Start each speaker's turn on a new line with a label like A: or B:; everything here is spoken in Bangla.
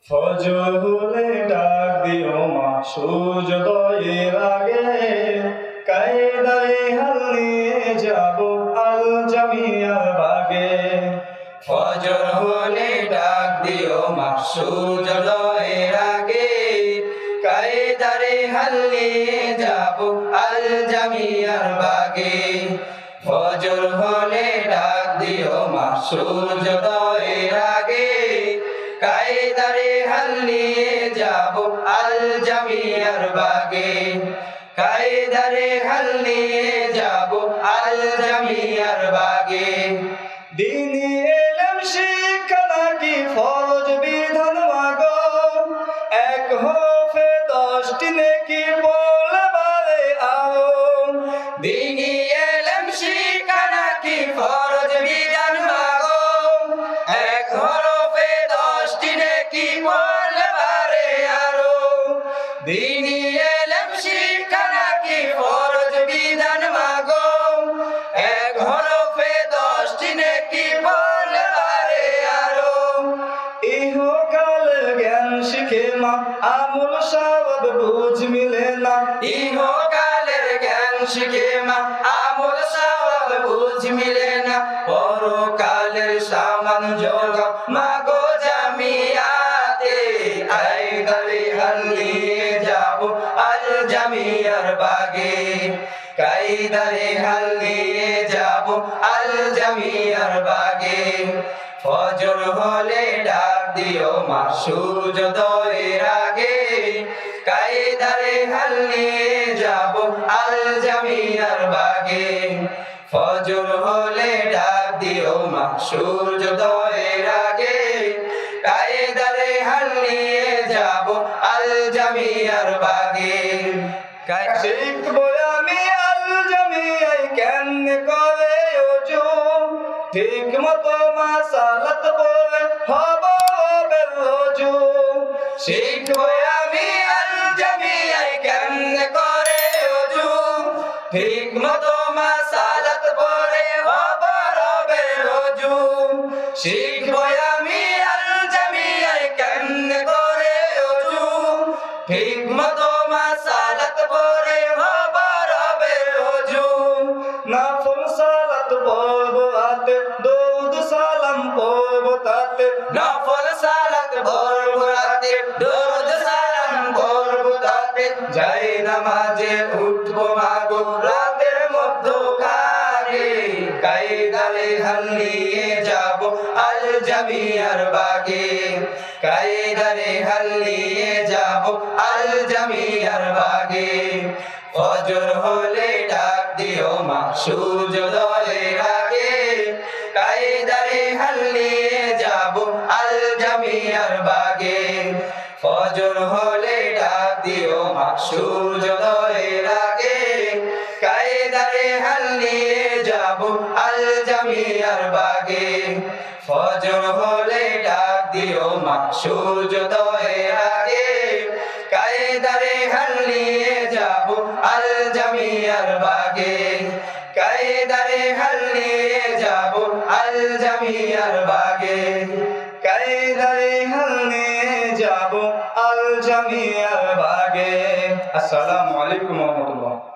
A: ফজর হলে ডাক দিও মা সূর্যোদয়ের আগে, কায়দায়ে হাল নিয়ে যাব আল জামিয়ার বাগে।
B: ফজর হলে ডাক দিও মা সূর্যোদয়ের আগে, কায়দারে হাল নিয়ে যাব আল জামিয়ার বাগে। ফজর হলে ডাক দিও মা সূর্যোদয়ের আগে, কায়দারে হাল নিয়ে যাব আল জামিয়ার বাগে। কায়দারে হাল নিয়ে যাব আল জামিয়ার বাগে।
A: দ্বীনি ইলম শিক্ষা নাকি ফরজ বিধান মাগো, এক হরফে 10টি নেকি পড়লে বাড়ে আরো।
B: দ্বীনি ইলম শিক্ষা নাকি ফরজ বিধান মাগো, এক হরফে 10টি নেকি পড়লে বাড়ে আরো। দ্বীনি ইলম শিক্ষা নাকি ফরজ বিধান মাগো, এক হরফে 10টি নেকি পড়লে বাড়ে আরো।
A: ইহকালের জ্ঞান শিখে মা আমল সওয়াব বুঝ মিলে না।
B: ইহকালের জ্ঞান শিখে মা আমল সওয়াব বুঝ মিলে না। পরকালের সামান জোগাও মাগো জামিয়াতে, কায়দারে হাল নিয়ে যাব আল জামিয়ার বাগে। কায়দারে হাল নিয়ে যাব আল জামিয়ার বাগে। ফজর হলে ডাক দিও মা সূর্যোদয়ের আগে, কায়দারে হাল নিয়ে যাব আল জামিয়ার বাগে। ফজর হলে ডাক দিও মা সূর্যোদয়ের আগে, কায়দারে হাল নিয়ে যাব আল জামিয়ার বাগে।
A: শিখবো আমি আল জামিয়ায় কেমনে করে ওযু, ঠিক মতো মাসালাত পড়ে হব বেরুজু।
B: শিখবো আমি আল জামিয়ায় কেমনে করে ওযু, ঠিক মতো মাসালাত পড়ে হব বেরুজু। শিখবো আমি আল জামিয়ায় কেমনে করে ওযু, ঠিক মতো মাসালাত পড়ে হব বেরুজু।
A: নফল সালাত পড়বো রাতে, দরুদ সালাম পড়বো তাতে।
B: নফল সালাত পড়বো রাতে, দরুদ সালাম পড়বো তাতে। যাই নামাজে উঠবো মাগো রাতের মধ্যখানে, কায়দারে হাল নিয়ে যাব আল জামিয়ার বাগে। কায়দারে হাল নিয়ে যাব আল জামিয়ার বাগে। ফজর হলে ডাক দিও মা সূর্যোদয়ের আগে, কায়দারে হাল নিয়ে যাব আল জামিয়ার বাগে। ফজর হলে ডাক দিও মা সূর্যোদয়ের আগে, কায়দারে হাল নিয়ে যাব আল জামিয়ার বাগে। ফজর হলে ডাক দিও মা সূর্যোদয়ের আগে, কায়দারে হাল নিয়ে যাব আল জামিয়ার বাগে। কায়দারে হাল নিয়ে যাব আল জামিয়ার বাগে।
A: কায়দারে হাল নিয়ে যাব আল জামিয়ার বাগে। আসসালামু আলাইকুম ওয়া রাহমাতুল্লাহ।